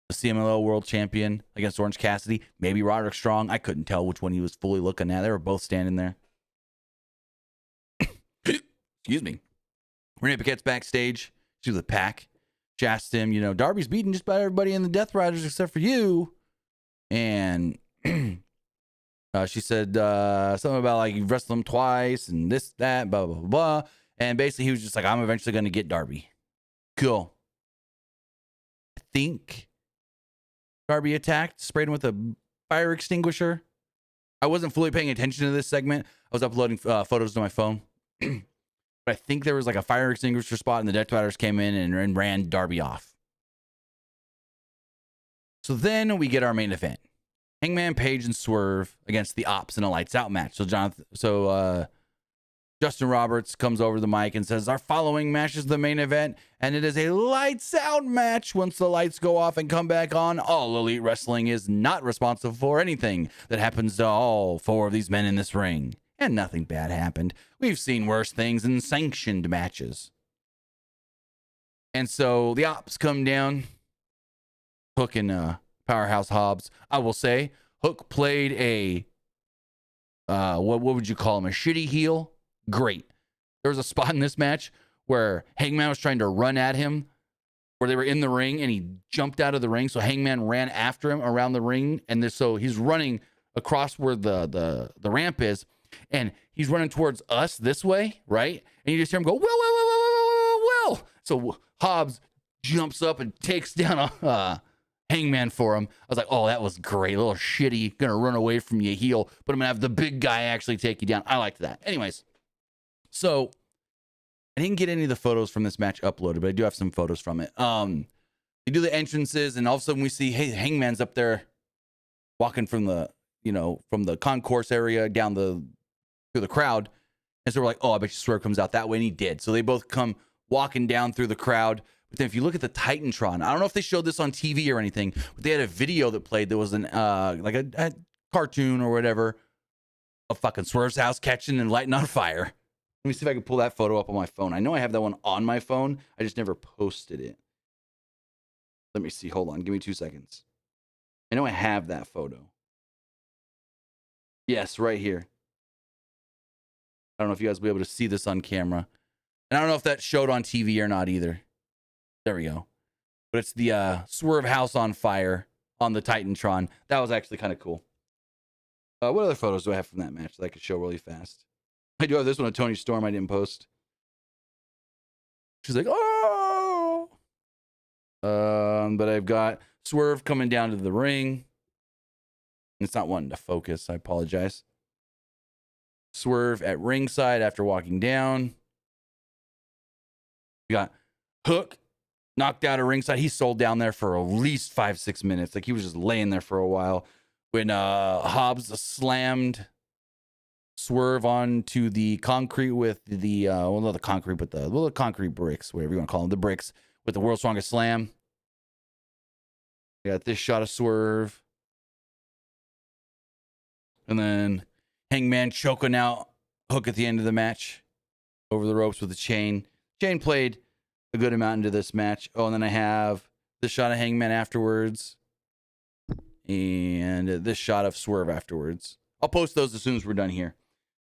The CMLL World Champion against Orange Cassidy. Maybe Roderick Strong. I couldn't tell which one he was fully looking at. They were both standing there. Excuse me. Renee Paquette's backstage. She's with Pac. She asked him, Darby's beating just about everybody in the Death Riders except for you. And she said something about like you've wrestled him twice and this, that, blah, blah, blah, blah. And basically he was just like, I'm eventually going to get Darby. Cool. think Darby attacked, sprayed him with a fire extinguisher. I wasn't fully paying attention to this segment. I was uploading photos to my phone. But I think there was like a fire extinguisher spot, and the Death Riders came in and ran Darby off. So then we get our main event. Hangman Page and Swerve against the Ops in a lights out match. Justin Roberts comes over the mic and says, our following match is the main event, and it is a lights out match. Once the lights go off and come back on, All Elite Wrestling is not responsible for anything that happens to all 4 of these men in this ring. And nothing bad happened. We've seen worse things in sanctioned matches. And so the Ops come down, Hook and Powerhouse Hobbs. I will say, Hook played a, what would you call him, a shitty heel? Great. There was a spot in this match where Hangman was trying to run at him, where they were in the ring, and he jumped out of the ring. So Hangman ran after him around the ring, and so he's running across where the ramp is, and he's running towards us this way, right? And you just hear him go, well. So Hobbs jumps up and takes down Hangman for him. I was like, oh, that was great. A little shitty, gonna run away from you heel, but I'm gonna have the big guy actually take you down. I liked that. Anyways. So I didn't get any of the photos from this match uploaded, but I do have some photos from it. They do the entrances, and all of a sudden we see, hey, Hangman's up there walking from the concourse area down through the crowd. And so we're like, oh, I bet you Swerve comes out that way, and he did. So they both come walking down through the crowd. But then if you look at the Titantron, I don't know if they showed this on TV or anything, but they had a video that played that was like a cartoon or whatever of fucking Swerve's house catching and lighting on fire. Let me see if I can pull that photo up on my phone. I know I have that one on my phone. I just never posted it. Let me see. Hold on. Give me 2 seconds. I know I have that photo. Yes, right here. I don't know if you guys will be able to see this on camera. And I don't know if that showed on TV or not either. There we go. But it's the Swerve house on fire on the Titantron. That was actually kind of cool. What other photos do I have from that match that I could show really fast? I do have this one of Toni Storm I didn't post. She's like, oh. But I've got Swerve coming down to the ring. It's not wanting to focus. I apologize. Swerve at ringside after walking down. We got Hook knocked out of ringside. He sold down there for at least 5-6 minutes. Like he was just laying there for a while. When Hobbs slammed Swerve onto the concrete with the not the concrete, but the concrete bricks, whatever you want to call them, the bricks with the World's Strongest Slam. We got this shot of Swerve, and then Hangman choking out Hook at the end of the match over the ropes with the chain. Chain played a good amount into this match. Oh, and then I have this shot of Hangman afterwards, and this shot of Swerve afterwards. I'll post those as soon as we're done here.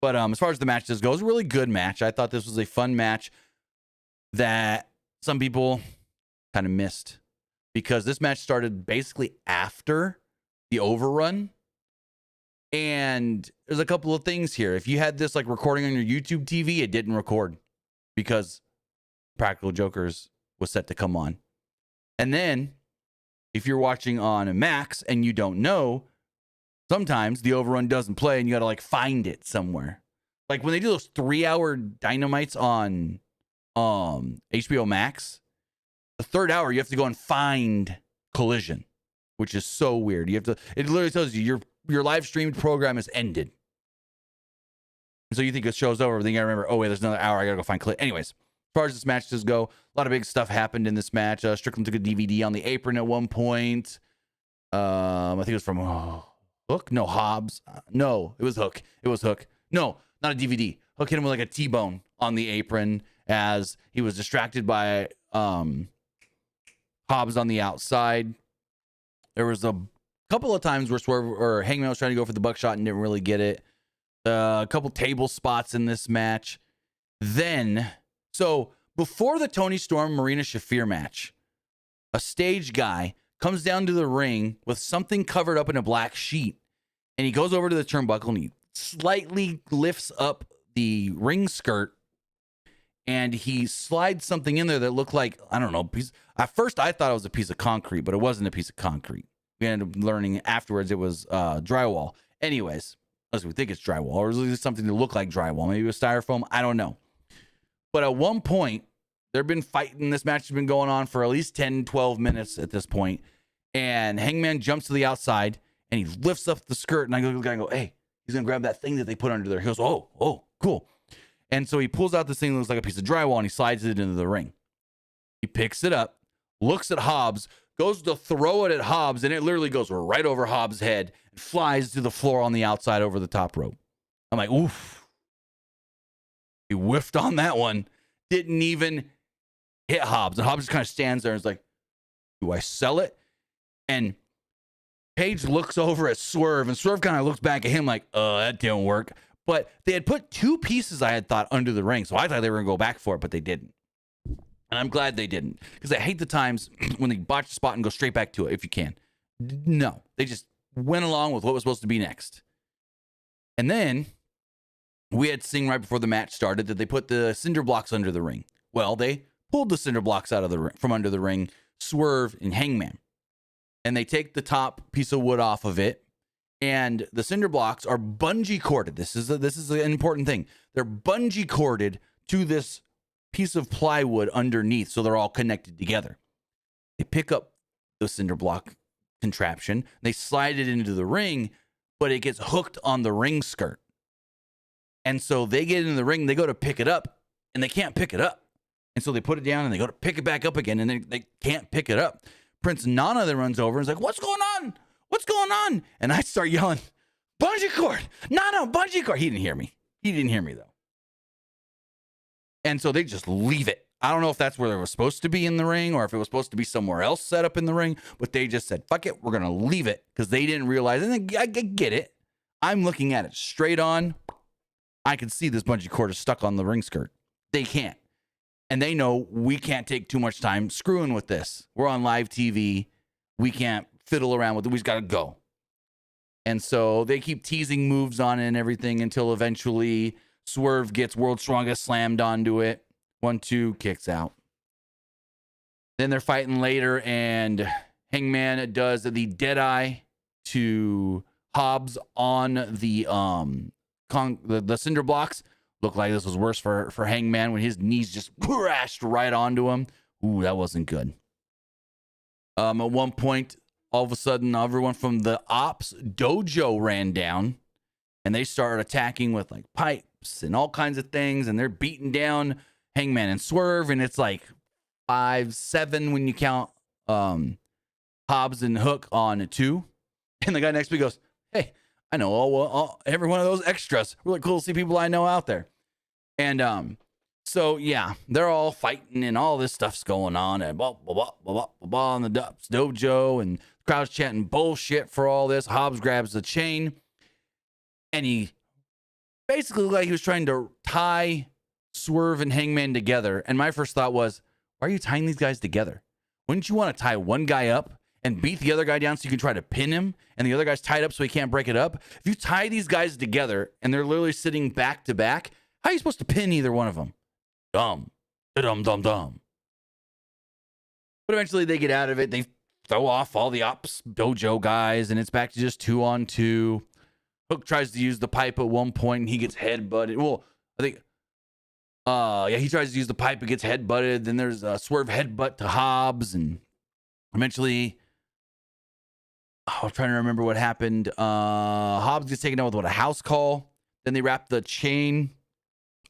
But as far as the matches goes, a really good match. I thought this was a fun match that some people kind of missed because this match started basically after the overrun. And there's a couple of things here. If you had this like recording on your YouTube TV, it didn't record because Practical Jokers was set to come on. And then if you're watching on Max and you don't know, sometimes the overrun doesn't play and you got to like find it somewhere. Like when they do those 3-hour Dynamites on HBO Max, the third hour you have to go and find Collision, which is so weird. You have to, it literally tells you your live streamed program is ended. And so you think the show's over, but then you gotta remember, oh wait, there's another hour, I gotta go find Collision. Anyways, as far as this match does go, a lot of big stuff happened in this match. Strickland took a DVD on the apron at one point. I think it was from Hook? No, Hobbs. No, it was Hook. It was Hook. No, not a DVD. Hook hit him with like a T-bone on the apron as he was distracted by Hobbs on the outside. There was a couple of times where Swerve or Hangman was trying to go for the buckshot and didn't really get it. A couple table spots in this match. Then, so before the Toni Storm Marina Shafir match, a stage guy comes down to the ring with something covered up in a black sheet. And he goes over to the turnbuckle and he slightly lifts up the ring skirt. and he slides something in there that looked like, I don't know, at first I thought it was a piece of concrete, but it wasn't a piece of concrete. We ended up learning afterwards it was drywall. Anyways, as we think it's drywall, or is it something to look like drywall? Maybe it was styrofoam. I don't know. But at one point, they've been fighting. This match has been going on for at least 10, 12 minutes at this point. And Hangman jumps to the outside, and he lifts up the skirt. And I go to the guy and go, hey, he's going to grab that thing that they put under there. He goes, oh, cool. And so he pulls out this thing that looks like a piece of drywall, and he slides it into the ring. He picks it up, looks at Hobbs, goes to throw it at Hobbs, and it literally goes right over Hobbs' head and flies to the floor on the outside over the top rope. I'm like, oof. He whiffed on that one. Didn't even hit Hobbs. And Hobbs just kind of stands there and is like, do I sell it? And Paige looks over at Swerve, and Swerve kind of looks back at him like, that didn't work. But they had put two pieces, I had thought, under the ring. So I thought they were going to go back for it, but they didn't. And I'm glad they didn't, because I hate the times when they botch the spot and go straight back to it if you can. No, they just went along with what was supposed to be next. And then we had seen right before the match started that they put the cinder blocks under the ring. Well, they pulled the cinder blocks out of the from under the ring, Swerve and Hangman. And they take the top piece of wood off of it. And the cinder blocks are bungee corded. This is an important thing. They're bungee corded to this piece of plywood underneath, so they're all connected together. They pick up the cinder block contraption, they slide it into the ring, but it gets hooked on the ring skirt. And so they get in the ring, they go to pick it up, and they can't pick it up. And so they put it down, and they go to pick it back up again, and they can't pick it up. Prince Nana then runs over and is like, what's going on? What's going on? And I start yelling, bungee cord, Nana, bungee cord. He didn't hear me. He didn't hear me, though. And so they just leave it. I don't know if that's where it was supposed to be in the ring or if it was supposed to be somewhere else set up in the ring, but they just said, fuck it, we're going to leave it because they didn't realize. And I get it. I'm looking at it straight on. I can see this bungee cord is stuck on the ring skirt. They can't. And they know we can't take too much time screwing with this. We're on live TV. We can't fiddle around with it. We just got to go. And so they keep teasing moves on it and everything until eventually Swerve gets World's Strongest slammed onto it. 1-2, kicks out. Then they're fighting later, and Hangman does the Deadeye to Hobbs on the cinder blocks. Looked like this was worse for Hangman when his knees just crashed right onto him. Ooh, that wasn't good. At one point, all of a sudden, everyone from the Ops dojo ran down, and they started attacking with like pipes and all kinds of things, and they're beating down Hangman and Swerve, and it's like 5-7 when you count Hobbs and Hook on 2. And the guy next to me goes, hey, I know every one of those extras. Really cool to see people I know out there. And so yeah, they're all fighting and all this stuff's going on and blah blah blah blah blah blah in the dojo, and the crowd's chanting bullshit for all this. Hobbs grabs the chain, and he basically looked like he was trying to tie Swerve and Hangman together. And my first thought was, why are you tying these guys together? Wouldn't you want to tie one guy up and beat the other guy down so you can try to pin him, and the other guy's tied up so he can't break it up? If you tie these guys together and they're literally sitting back to back, how are you supposed to pin either one of them? Dumb. But eventually they get out of it. They throw off all the Ops dojo guys, and it's back to just 2-on-2. Hook tries to use the pipe at one point, and he gets headbutted. Well, I think, he tries to use the pipe and gets headbutted. Then there's a Swerve headbutt to Hobbs, and eventually, I'm trying to remember what happened. Hobbs gets taken out with a house call. Then they wrap the chain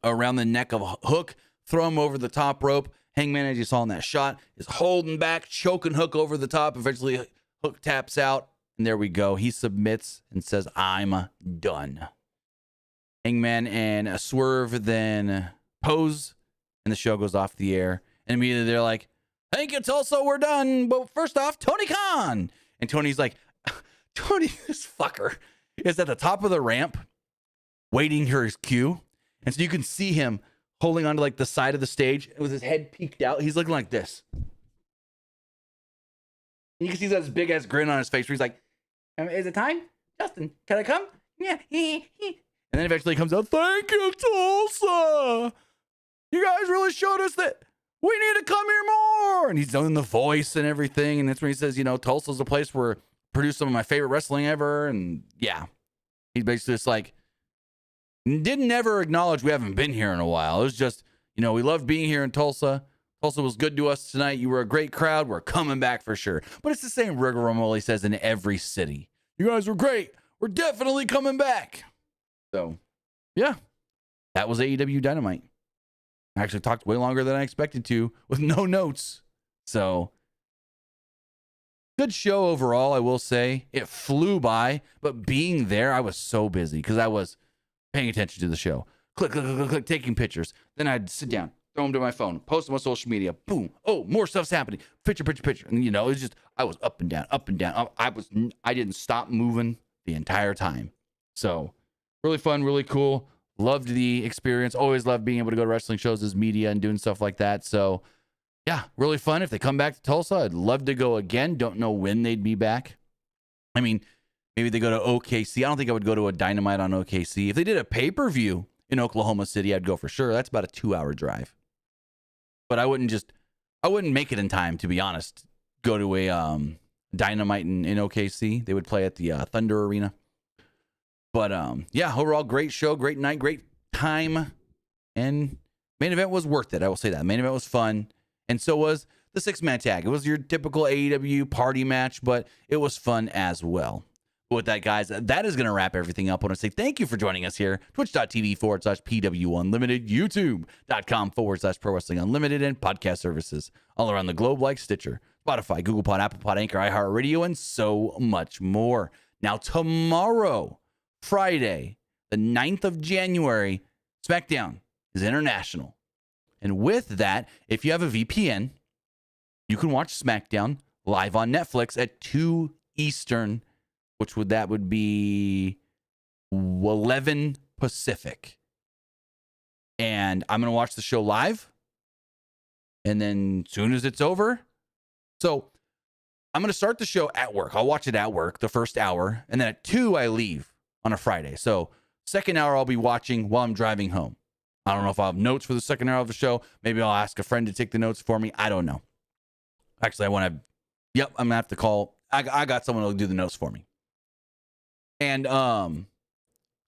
around the neck of Hook, throw him over the top rope. Hangman, as you saw in that shot, is holding back, choking Hook over the top. Eventually, Hook taps out, and there we go. He submits and says, I'm done. Hangman and a Swerve then pose, and the show goes off the air. And immediately they're like, thank you, Tulsa, we're done. But first off, Tony Khan. And Tony's like, Tony, this fucker is at the top of the ramp waiting for his cue. And so you can see him holding onto like the side of the stage with his head peeked out. He's looking like this. And you can see this big ass grin on his face where he's like, is it time? Justin, can I come? Yeah. And then eventually he comes out, thank you, Tulsa. you guys really showed us that we need to come here more. And he's doing the voice and everything. And that's when he says, you know, Tulsa's a place where produced some of my favorite wrestling ever. And yeah, he's basically just like, didn't ever acknowledge we haven't been here in a while. It was just, you know, we loved being here in Tulsa. Tulsa was good to us tonight. You were a great crowd. We're coming back for sure. But it's the same rigmarole he says in every city. You guys were great. We're definitely coming back. So, yeah, that was AEW Dynamite. I actually talked way longer than I expected to with no notes. So, good show overall, I will say. It flew by, but being there, I was so busy because I was paying attention to the show. Click, click, click, click, click, taking pictures. Then I'd sit down, throw them to my phone, post them on social media. Boom. Oh, more stuff's happening. Picture, picture, picture. And, you know, it's just, I was up and down, up and down. I didn't stop moving the entire time. So, really fun, really cool. Loved the experience. Always loved being able to go to wrestling shows as media and doing stuff like that. So, yeah, really fun. If they come back to Tulsa, I'd love to go again. Don't know when they'd be back. I mean, maybe they go to OKC. I don't think I would go to a Dynamite on OKC. If they did a pay-per-view in Oklahoma City, I'd go for sure. That's about a 2-hour drive. But I wouldn't make it in time, to be honest. Go to a Dynamite in OKC. They would play at the Thunder Arena. But yeah, overall, great show, great night, great time. And main event was worth it. I will say that. Main event was fun. And so was the 6-man tag. It was your typical AEW party match, but it was fun as well. But with that, guys, that is going to wrap everything up. I want to say thank you for joining us here. Twitch.tv/PWU Unlimited, YouTube.com/Pro Wrestling Unlimited, and podcast services all around the globe like Stitcher, Spotify, Google Pod, Apple Pod, Anchor, iHeartRadio, and so much more. Now, tomorrow, Friday, the 9th of January, SmackDown is international. And with that, if you have a VPN, you can watch SmackDown live on Netflix at 2 Eastern, which would be 11 Pacific. And I'm going to watch the show live. And then as soon as it's over, so I'm going to start the show at work. I'll watch it at work, the first hour. And then at 2, I leave on a Friday. So second hour, I'll be watching while I'm driving home. I don't know if I'll have notes for the second hour of the show. Maybe I'll ask a friend to take the notes for me. I don't know. Actually, I'm going to have to call. I got someone who'll do the notes for me. And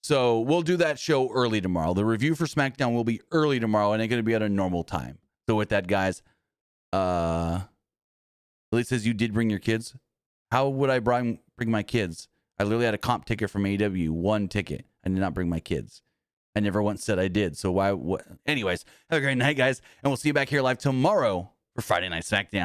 so we'll do that show early tomorrow. The review for SmackDown will be early tomorrow, and it's going to be at a normal time. So with that, guys, Elite says you did bring your kids. How would I bring my kids? I literally had a comp ticket from AEW, 1 ticket. I did not bring my kids. I never once said I did. So why? Anyways, have a great night, guys. And we'll see you back here live tomorrow for Friday Night SmackDown.